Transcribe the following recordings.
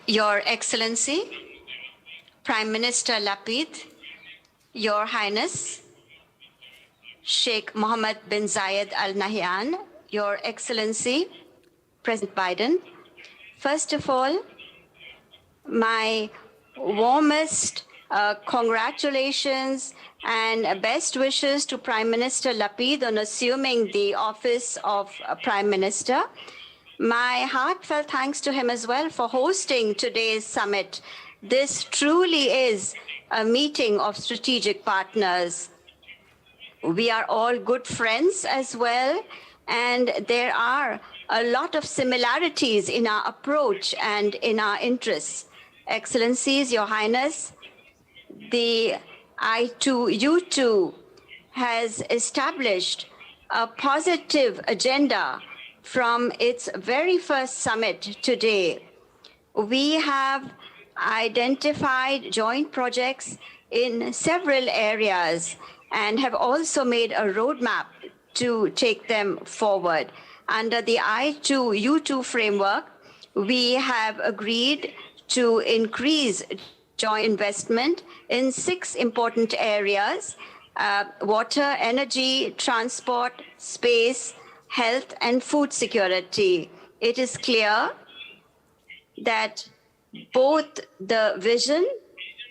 Your Excellency, Prime Minister Lapid, Your Highness, Sheikh Mohamed bin Zayed Al Nahyan, Your Excellency, President Biden. First of all, my warmest congratulations and best wishes to Prime Minister Lapid on assuming the office of Prime Minister. My heartfelt thanks to him as well for hosting today's summit. This truly is a meeting of strategic partners. We are all good friends as well, and there are a lot of similarities in our approach and in our interests. Excellencies, Your Highness, the I2U2 has established a positive agenda from its very first summit today. We have identified joint projects in several areas and have also made a roadmap to take them forward. Under the I2U2 framework, we have agreed to increase joint investment in 6 important areas: water, energy, transport, space, health, and food security. It is clear that both the vision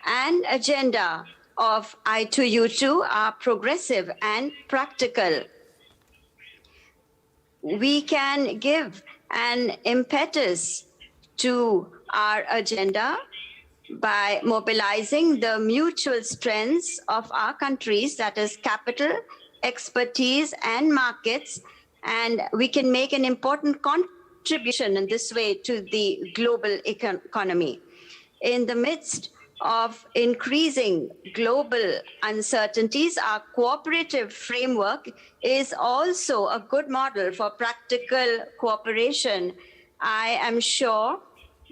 and agenda of I2U2 are progressive and practical. We can give an impetus to our agenda by mobilizing the mutual strengths of our countries, that is capital, expertise, and markets, and we can make an important contribution in this way to the global economy. In the midst of increasing global uncertainties, our cooperative framework is also a good model for practical cooperation. I am sure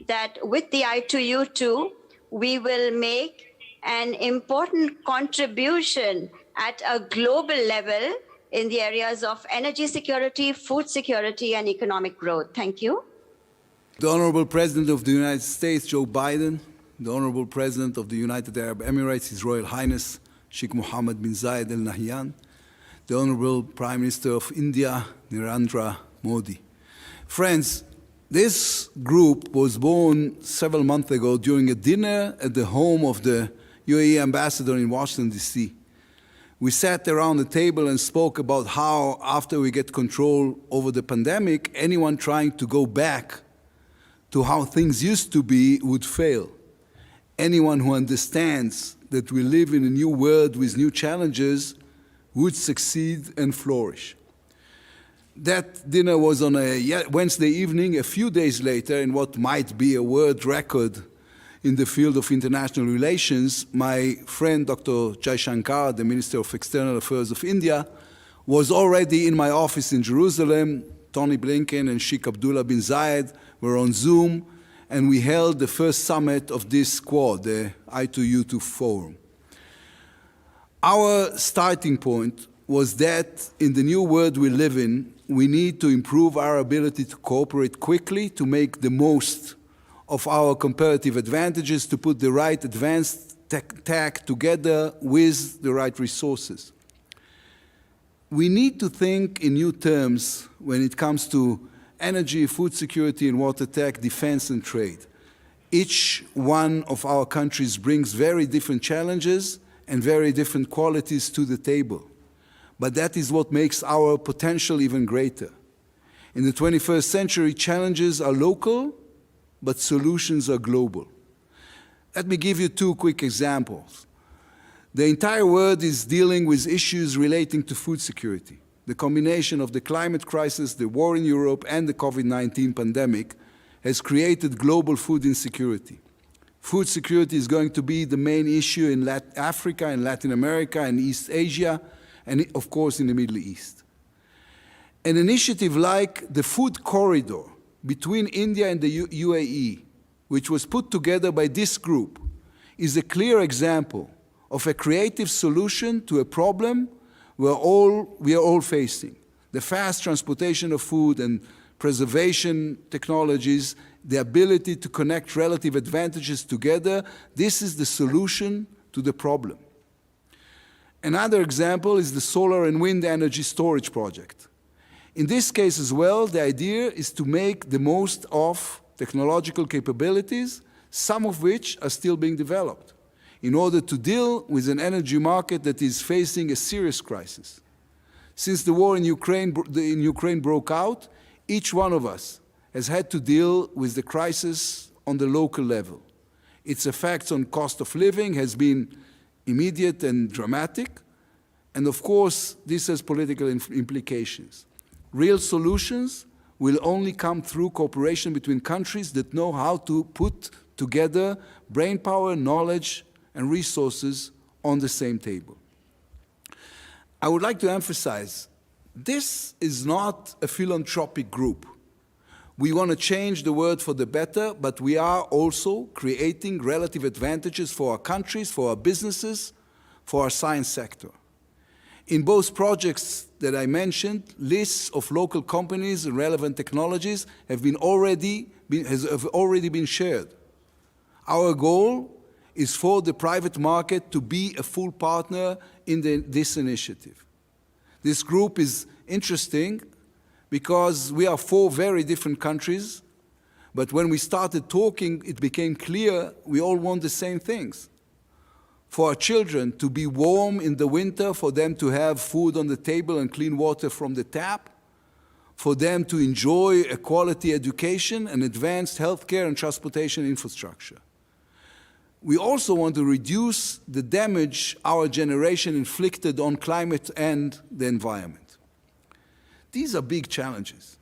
that with the I2U2, we will make an important contribution at a global level in the areas of energy security, food security, and economic growth. Thank you. The Honorable President of the United States, Joe Biden, the Honorable President of the United Arab Emirates, His Royal Highness, Sheikh Mohammed bin Zayed Al Nahyan, the Honorable Prime Minister of India, Narendra Modi. Friends, this group was born several months ago during a dinner at the home of the UAE ambassador in Washington, D.C. We sat around the table and spoke about how, after we get control over the pandemic, anyone trying to go back to how things used to be would fail. Anyone who understands that we live in a new world with new challenges would succeed and flourish. That dinner was on a Wednesday evening. A few days later, in what might be a world record in the field of international relations, my friend Dr. Jaishankar, the Minister of External Affairs of India, was already in my office in Jerusalem. Tony Blinken and Sheikh Abdullah bin Zayed were on Zoom, and we held the first summit of this Quad, the I2U2 Forum. Our starting point was that in the new world we live in, we need to improve our ability to cooperate quickly, to make the most of our comparative advantages, to put the right advanced tech together with the right resources. We need to think in new terms when it comes to energy, food security, and water tech, defense, and trade. Each one of our countries brings very different challenges and very different qualities to the table. But that is what makes our potential even greater. In the 21st century, challenges are local, but solutions are global. Let me give you 2 quick examples. The entire world is dealing with issues relating to food security. The combination of the climate crisis, the war in Europe, and the COVID-19 pandemic has created global food insecurity. Food security is going to be the main issue in Africa and Latin America and East Asia, and of course in the Middle East. An initiative like the food corridor between India and the UAE, which was put together by this group, is a clear example of a creative solution to a problem we are all facing. The fast transportation of food and preservation technologies, the ability to connect relative advantages together. This is the solution to the problem. Another example is the solar and wind energy storage project. In this case as well, the idea is to make the most of technological capabilities, some of which are still being developed, in order to deal with an energy market that is facing a serious crisis. Since the war in Ukraine broke out, each one of us has had to deal with the crisis on the local level. Its effects on cost of living has been immediate and dramatic, and of course, this has political implications. Real solutions will only come through cooperation between countries that know how to put together brainpower, knowledge, and resources on the same table. I would like to emphasize, this is not a philanthropic group. We want to change the world for the better, but we are also creating relative advantages for our countries, for our businesses, for our science sector. In both projects that I mentioned, lists of local companies and relevant technologies have already been shared. Our goal is for the private market to be a full partner in this initiative. This group is interesting because we are 4 very different countries, but when we started talking, it became clear we all want the same things. For our children to be warm in the winter, for them to have food on the table and clean water from the tap, for them to enjoy a quality education and advanced healthcare and transportation infrastructure. We also want to reduce the damage our generation inflicted on climate and the environment. These are big challenges.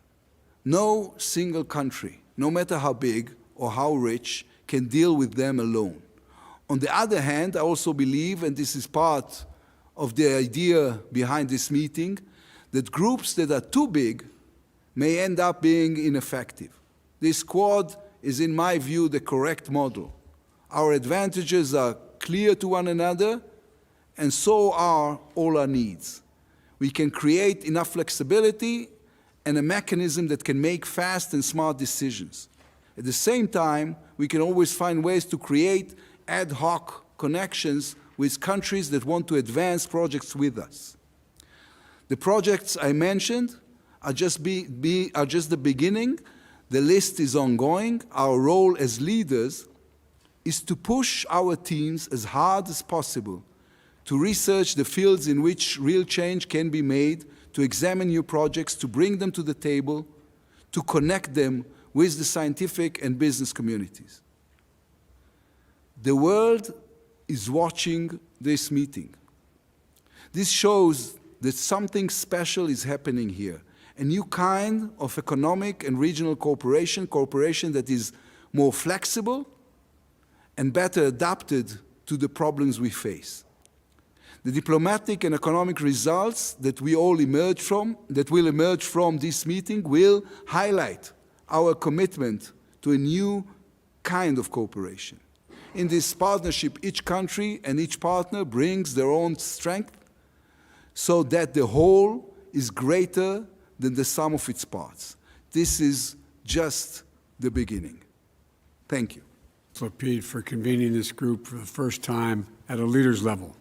No single country, no matter how big or how rich, can deal with them alone. On the other hand, I also believe, and this is part of the idea behind this meeting, that groups that are too big may end up being ineffective. This Quad is, in my view, the correct model. Our advantages are clear to one another, and so are all our needs. We can create enough flexibility and a mechanism that can make fast and smart decisions. At the same time, we can always find ways to create ad hoc connections with countries that want to advance projects with us. The projects I mentioned are just the beginning. The list is ongoing. Our role as leaders is to push our teams as hard as possible to research the fields in which real change can be made, to examine new projects, to bring them to the table, to connect them with the scientific and business communities. The world is watching this meeting. This shows that something special is happening here, a new kind of economic and regional cooperation that is more flexible and better adapted to the problems we face. The diplomatic and economic results that will emerge from this meeting will highlight our commitment to a new kind of cooperation. In this partnership, each country and each partner brings their own strength so that the whole is greater than the sum of its parts. This is just the beginning. Thank you. Lapid, for convening this group for the first time at a leaders level.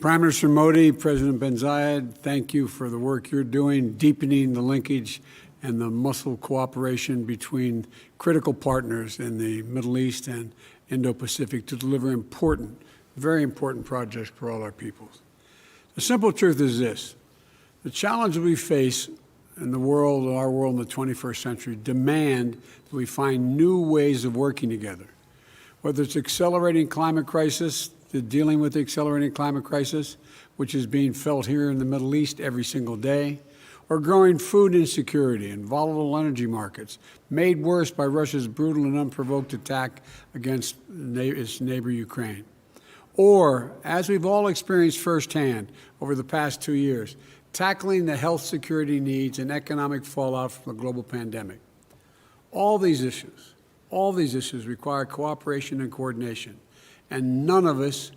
Prime Minister Modi, President Ben Zayed, thank you for the work you're doing, deepening the linkage and the muscle cooperation between critical partners in the Middle East and Indo-Pacific to deliver important, very important projects for all our peoples. The simple truth is this: the challenges we face in the world, our world in the 21st century, demand that we find new ways of working together. Whether it's accelerating climate crisis, dealing with the accelerating climate crisis, which is being felt here in the Middle East every single day, or growing food insecurity and volatile energy markets, made worse by Russia's brutal and unprovoked attack against its neighbor Ukraine. Or, as we've all experienced firsthand over the past 2 years, tackling the health security needs and economic fallout from the global pandemic. All these issues require cooperation and coordination, and none of us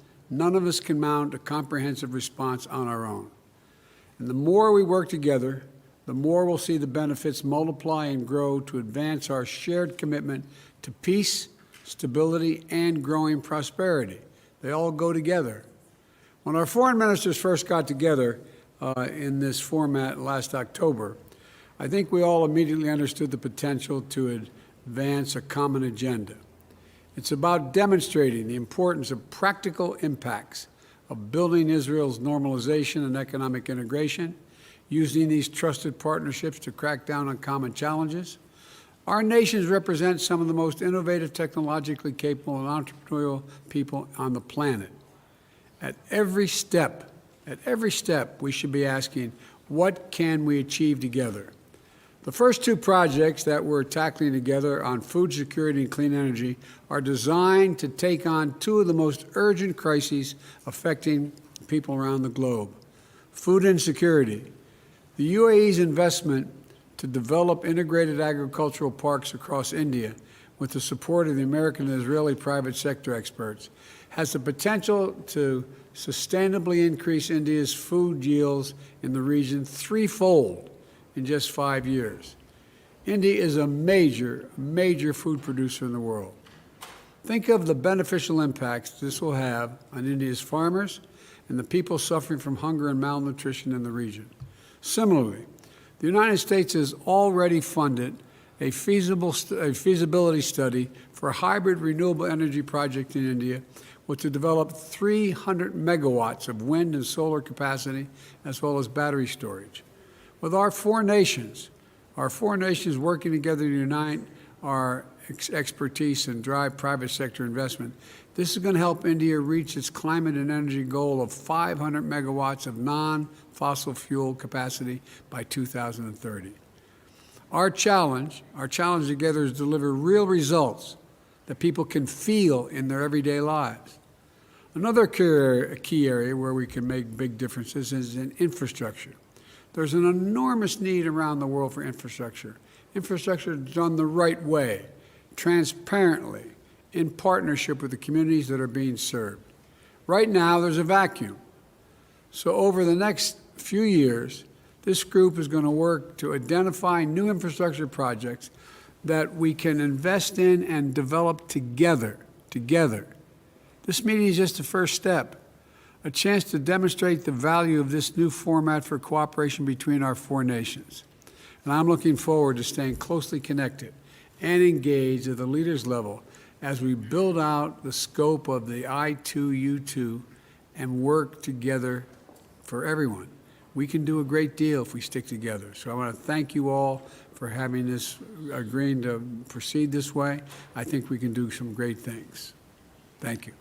can mount a comprehensive response on our own. And the more we work together, the more we'll see the benefits multiply and grow to advance our shared commitment to peace, stability, and growing prosperity. They all go together. When our foreign ministers first got together in this format last October, I think we all immediately understood the potential to advance a common agenda. It's about demonstrating the importance of practical impacts of building Israel's normalization and economic integration, using these trusted partnerships to crack down on common challenges. Our nations represent some of the most innovative, technologically capable, and entrepreneurial people on the planet. At every step, we should be asking, what can we achieve together? The first two projects that we're tackling together on food security and clean energy are designed to take on two of the most urgent crises affecting people around the globe. Food insecurity. The UAE's investment to develop integrated agricultural parks across India, with the support of the American and Israeli private sector experts, has the potential to sustainably increase India's food yields in the region threefold in just 5 years. India is a major food producer in the world. Think of the beneficial impacts this will have on India's farmers and the people suffering from hunger and malnutrition in the region. Similarly, the United States has already funded a feasibility study for a hybrid renewable energy project in India, which will develop 300 megawatts of wind and solar capacity, as well as battery storage. With our four nations working together to unite our expertise and drive private sector investment, this is going to help India reach its climate and energy goal of 500 megawatts of non-fossil fuel capacity by 2030. Our challenge together is to deliver real results that people can feel in their everyday lives. Another key area where we can make big differences is in infrastructure. There's an enormous need around the world for infrastructure. Infrastructure done the right way, transparently, in partnership with the communities that are being served. Right now, there's a vacuum. So over the next few years, this group is going to work to identify new infrastructure projects that we can invest in and develop together. This meeting is just the first step, a chance to demonstrate the value of this new format for cooperation between our four nations. And I'm looking forward to staying closely connected and engaged at the leaders' level as we build out the scope of the I2U2 and work together for everyone. We can do a great deal if we stick together. So I want to thank you all for agreeing to proceed this way. I think we can do some great things. Thank you.